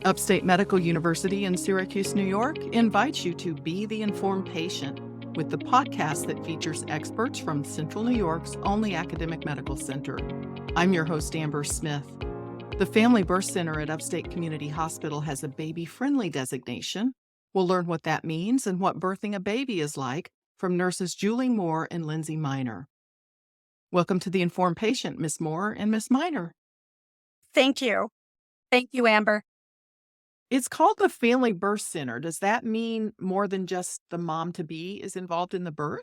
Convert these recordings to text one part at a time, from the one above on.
Upstate Medical University in Syracuse, New York, invites you to Be the Informed Patient with the podcast that features experts from Central New York's only academic medical center. I'm your host, Amber Smith. The Family Birth Center at Upstate Community Hospital has a baby-friendly designation. We'll learn what that means and what birthing a baby is like from nurses Julie Moore and Lindsay Minor. Welcome to the Informed Patient, Ms. Moore and Ms. Minor. Thank you. Thank you, Amber. It's called the Family Birth Center. Does that mean more than just the mom-to-be is involved in the birth?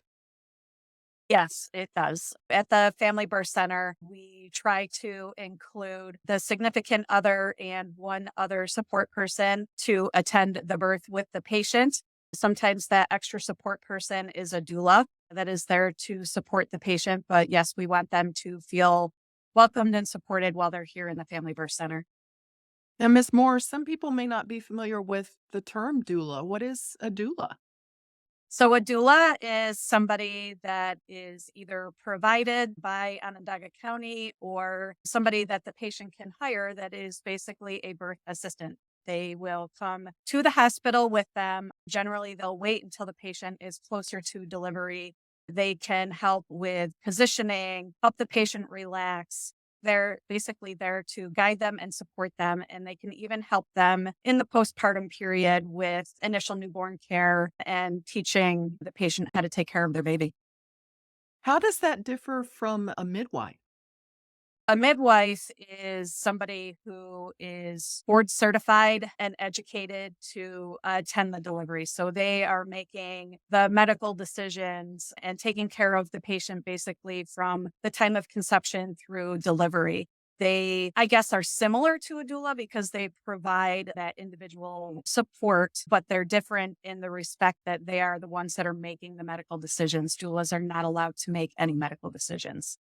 Yes, it does. At the Family Birth Center, we try to include the significant other and one other support person to attend the birth with the patient. Sometimes that extra support person is a doula that is there to support the patient. But yes, we want them to feel welcomed and supported while they're here in the Family Birth Center. Now, Ms. Moore, some people may not be familiar with the term doula. What is a doula? So a doula is somebody that is either provided by Onondaga County or somebody that the patient can hire that is basically a birth assistant. They will come to the hospital with them. Generally, they'll wait until the patient is closer to delivery. They can help with positioning, help the patient relax. They're basically there to guide them and support them, and they can even help them in the postpartum period with initial newborn care and teaching the patient how to take care of their baby. How does that differ from a midwife? A midwife is somebody who is board certified and educated to attend the delivery. So they are making the medical decisions and taking care of the patient basically from the time of conception through delivery. They, I guess, are similar to a doula because they provide that individual support, but they're different in the respect that they are the ones that are making the medical decisions. Doulas are not allowed to make any medical decisions.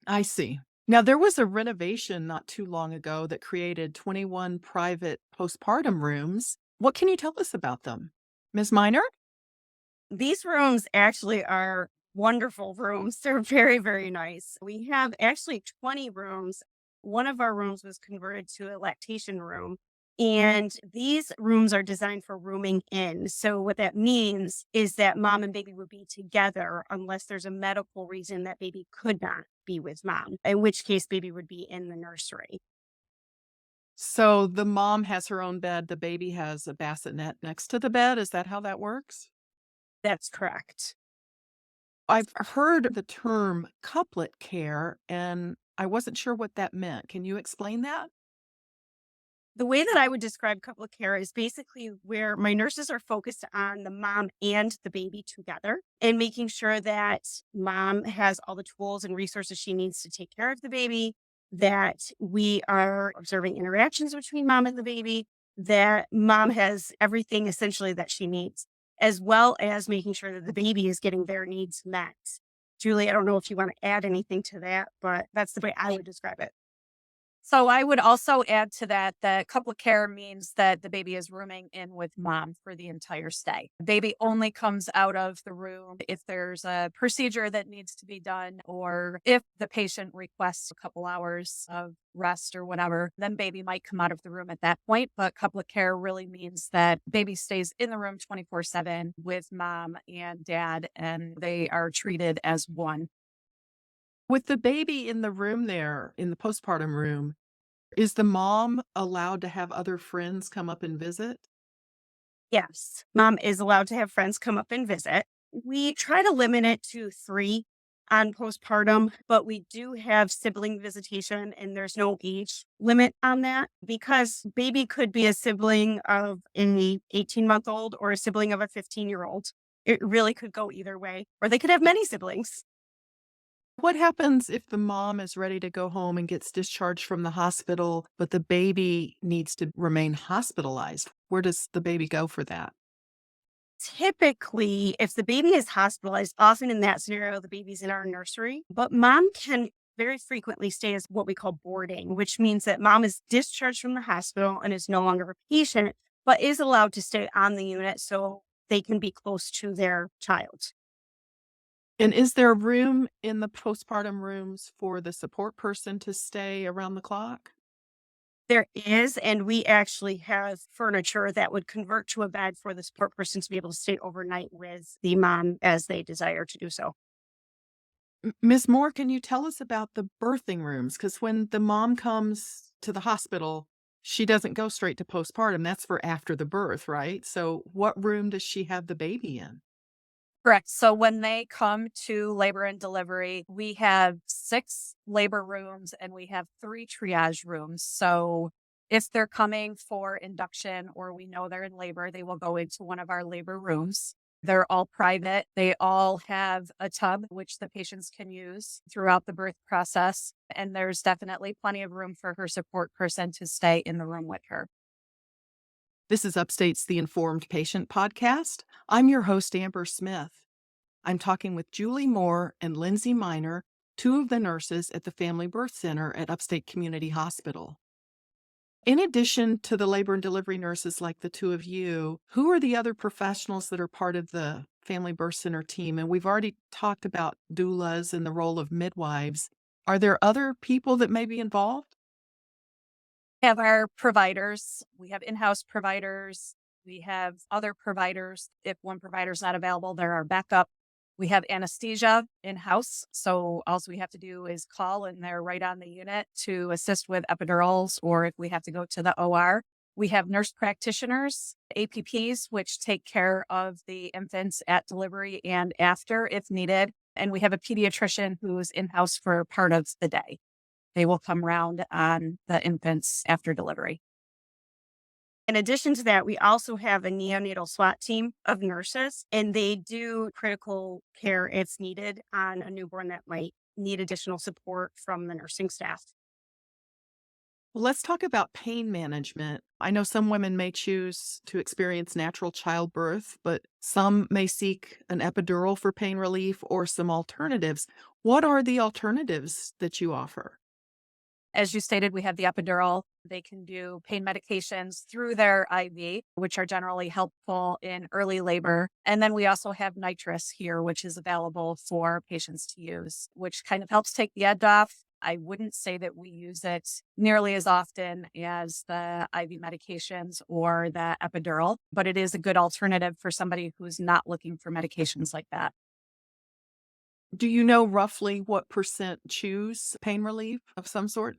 I see. Now, there was a renovation not too long ago that created 21 private postpartum rooms. What can you tell us about them? Ms. Minor? These rooms actually are wonderful rooms. They're very, very nice. We have actually 20 rooms. One of our rooms was converted to a lactation room. And these rooms are designed for rooming in. So what that means is that mom and baby would be together unless there's a medical reason that baby could not be with mom, in which case baby would be in the nursery. So the mom has her own bed, the baby has a bassinet next to the bed. Is that how that works? That's correct. I've heard the term couplet care, and I wasn't sure what that meant. Can you explain that? The way that I would describe couplet care is basically where my nurses are focused on the mom and the baby together and making sure that mom has all the tools and resources she needs to take care of the baby, that we are observing interactions between mom and the baby, that mom has everything essentially that she needs, as well as making sure that the baby is getting their needs met. Julie, I don't know if you want to add anything to that, but that's the way I would describe it. So I would also add to that that couplet care means that the baby is rooming in with mom for the entire stay. The baby only comes out of the room if there's a procedure that needs to be done or if the patient requests a couple hours of rest or whatever, then baby might come out of the room at that point. But couplet care really means that baby stays in the room 24/7 with mom and dad, and they are treated as one. With the baby in the room there, in the postpartum room, is the mom allowed to have other friends come up and visit? Yes, mom is allowed to have friends come up and visit. We try to limit it to 3 on postpartum, but we do have sibling visitation and there's no age limit on that because baby could be a sibling of an 18-month-old or a sibling of a 15-year-old. It really could go either way, or they could have many siblings. What happens if the mom is ready to go home and gets discharged from the hospital, but the baby needs to remain hospitalized? Where does the baby go for that? Typically, if the baby is hospitalized, often in that scenario, the baby's in our nursery, but mom can very frequently stay as what we call boarding, which means that mom is discharged from the hospital and is no longer a patient, but is allowed to stay on the unit so they can be close to their child. And is there room in the postpartum rooms for the support person to stay around the clock? There is, and we actually have furniture that would convert to a bed for the support person to be able to stay overnight with the mom as they desire to do so. Ms. Moore, can you tell us about the birthing rooms? Because when the mom comes to the hospital, she doesn't go straight to postpartum. That's for after the birth, right? So what room does she have the baby in? Correct. So when they come to labor and delivery, we have 6 labor rooms and we have 3 triage rooms. So if they're coming for induction or we know they're in labor, they will go into one of our labor rooms. They're all private. They all have a tub, which the patients can use throughout the birth process. And there's definitely plenty of room for her support person to stay in the room with her. This is Upstate's The Informed Patient podcast. I'm your host, Amber Smith. I'm talking with Julie Moore and Lindsay Miner, 2 of the nurses at the Family Birth Center at Upstate Community Hospital. In addition to the labor and delivery nurses like the 2 of you, who are the other professionals that are part of the Family Birth Center team? And we've already talked about doulas and the role of midwives. Are there other people that may be involved? We have our providers. We have in-house providers. We have other providers. If one provider is not available, they're our backup. We have anesthesia in-house. So all we have to do is call and they're right on the unit to assist with epidurals, or if we have to go to the OR. We have nurse practitioners, APPs, which take care of the infants at delivery and after if needed. And we have a pediatrician who's in-house for part of the day. They will come round on the infants after delivery. In addition to that, we also have a neonatal SWAT team of nurses, and they do critical care if needed on a newborn that might need additional support from the nursing staff. Well, let's talk about pain management. I know some women may choose to experience natural childbirth, but some may seek an epidural for pain relief or some alternatives. What are the alternatives that you offer? As you stated, we have the epidural. They can do pain medications through their IV, which are generally helpful in early labor. And then we also have nitrous here, which is available for patients to use, which kind of helps take the edge off. I wouldn't say that we use it nearly as often as the IV medications or the epidural, but it is a good alternative for somebody who's not looking for medications like that. Do you know roughly what percent choose pain relief of some sort?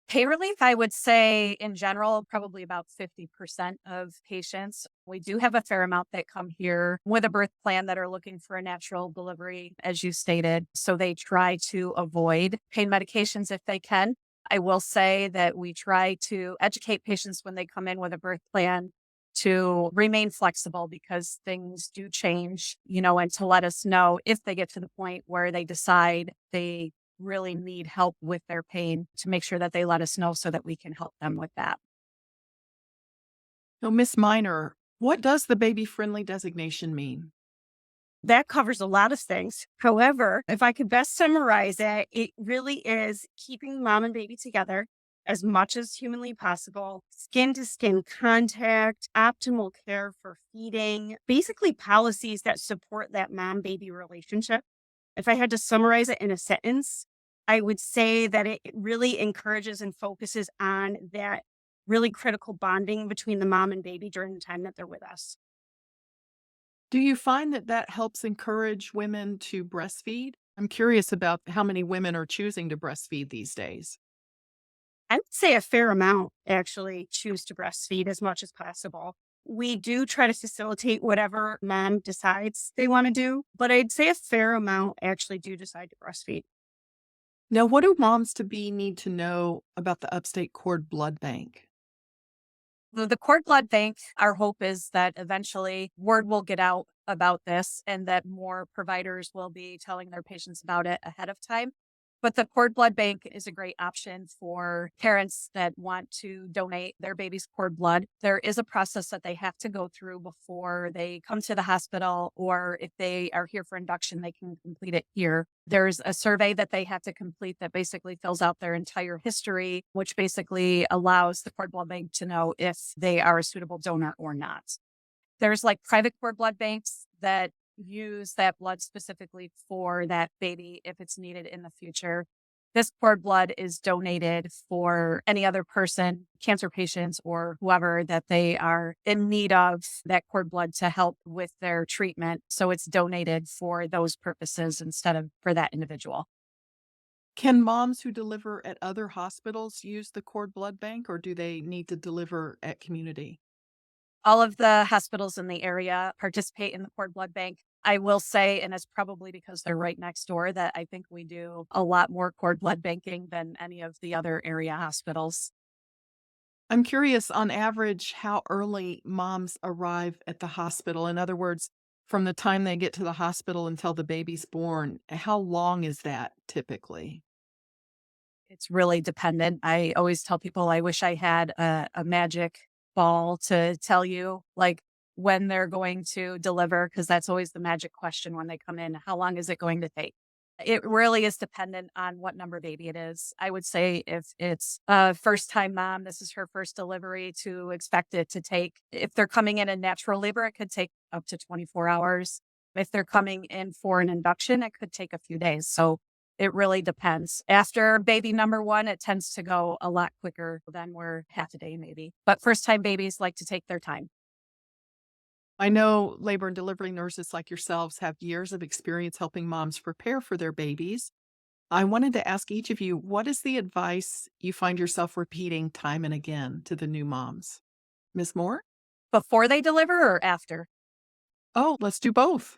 Pain relief, I would say in general, probably about 50% of patients. We do have a fair amount that come here with a birth plan that are looking for a natural delivery, as you stated. So they try to avoid pain medications if they can. I will say that we try to educate patients when they come in with a birth plan to remain flexible because things do change, and to let us know if they get to the point where they decide they really need help with their pain, to make sure that they let us know so that we can help them with that. So, Miss Miner, what does the baby-friendly designation mean? That covers a lot of things. However, if I could best summarize it, it really is keeping mom and baby together as much as humanly possible, skin to skin contact, optimal care for feeding, basically policies that support that mom baby relationship. If I had to summarize it in a sentence, I would say that it really encourages and focuses on that really critical bonding between the mom and baby during the time that they're with us. Do you find that that helps encourage women to breastfeed? I'm curious about how many women are choosing to breastfeed these days. I would say a fair amount actually choose to breastfeed as much as possible. We do try to facilitate whatever mom decides they want to do, but I'd say a fair amount actually do decide to breastfeed. Now, what do moms to be need to know about the Upstate Cord Blood Bank? The cord blood bank, our hope is that eventually word will get out about this and that more providers will be telling their patients about it ahead of time. But the cord blood bank is a great option for parents that want to donate their baby's cord blood. There is a process that they have to go through before they come to the hospital, or if they are here for induction, they can complete it here. There's a survey that they have to complete that basically fills out their entire history, which basically allows the cord blood bank to know if they are a suitable donor or not. There's like private cord blood banks that use that blood specifically for that baby if it's needed in the future. This cord blood is donated for any other person, cancer patients or whoever, that they are in need of that cord blood to help with their treatment. So it's donated for those purposes instead of for that individual. Can moms who deliver at other hospitals use the cord blood bank, or do they need to deliver at community? All of the hospitals in the area participate in the cord blood bank. I will say, and it's probably because they're right next door, that I think we do a lot more cord blood banking than any of the other area hospitals. I'm curious, on average, how early moms arrive at the hospital. In other words, from the time they get to the hospital until the baby's born, how long is that typically? It's really dependent. I always tell people I wish I had a magic ball to tell you like when they're going to deliver, because that's always the magic question when they come in. How long is it going to take? It really is dependent on what number baby it is. I would say if it's a first time mom, this is her first delivery, to expect it to take, if they're coming in natural labor, it could take up to 24 hours. If they're coming in for an induction, it could take a few days. So it really depends. After baby number one, it tends to go a lot quicker than we're half a day maybe. But first time babies like to take their time. I know labor and delivery nurses like yourselves have years of experience helping moms prepare for their babies. I wanted to ask each of you, what is the advice you find yourself repeating time and again to the new moms? Ms. Moore? Before they deliver or after? Oh, let's do both.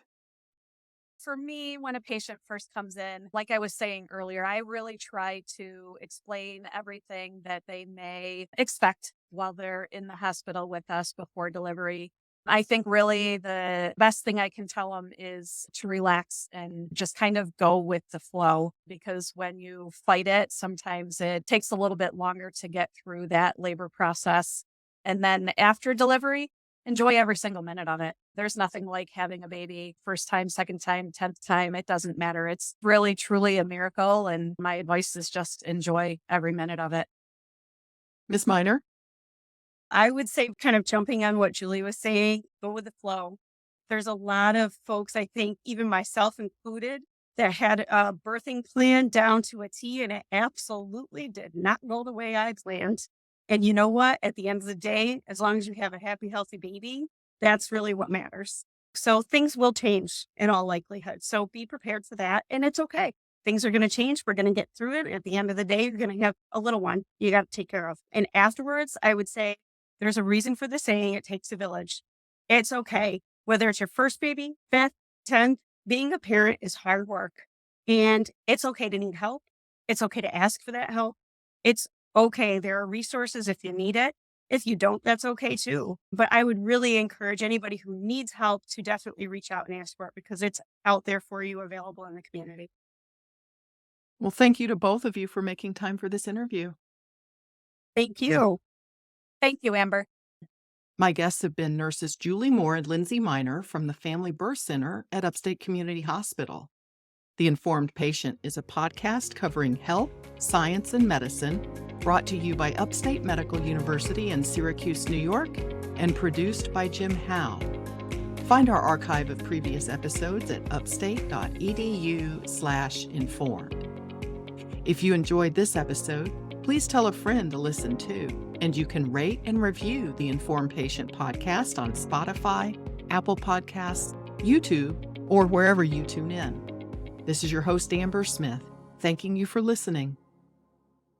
For me, when a patient first comes in, like I was saying earlier, I really try to explain everything that they may expect while they're in the hospital with us before delivery. I think really the best thing I can tell them is to relax and just kind of go with the flow, because when you fight it, sometimes it takes a little bit longer to get through that labor process. And then after delivery, enjoy every single minute of it. There's nothing like having a baby first time, second time, 10th time. It doesn't matter. It's really, truly a miracle. And my advice is just enjoy every minute of it. Ms. Miner? I would say, kind of jumping on what Julie was saying, go with the flow. There's a lot of folks, I think, even myself included, that had a birthing plan down to a T, and it absolutely did not go the way I planned. And you know what? At the end of the day, as long as you have a happy, healthy baby, that's really what matters. So things will change in all likelihood. So be prepared for that. And it's okay. Things are going to change. We're going to get through it. At the end of the day, you're going to have a little one you got to take care of. And afterwards, I would say there's a reason for the saying, it takes a village. It's okay. Whether it's your first baby, 5th, 10th, being a parent is hard work. And it's okay to need help. It's okay to ask for that help. It's okay. There are resources if you need it. If you don't, that's okay too. But I would really encourage anybody who needs help to definitely reach out and ask for it, because it's out there for you, available in the community. Well, thank you to both of you for making time for this interview. Thank you. Thank you, Amber. My guests have been nurses Julie Moore and Lindsay Miner from the Family Birth Center at Upstate Community Hospital. The Informed Patient is a podcast covering health, science, and medicine, brought to you by Upstate Medical University in Syracuse, New York, and produced by Jim Howe. Find our archive of previous episodes at upstate.edu/informed. If you enjoyed this episode, please tell a friend to listen too, and you can rate and review the Informed Patient podcast on Spotify, Apple Podcasts, YouTube, or wherever you tune in. This is your host, Amber Smith, thanking you for listening.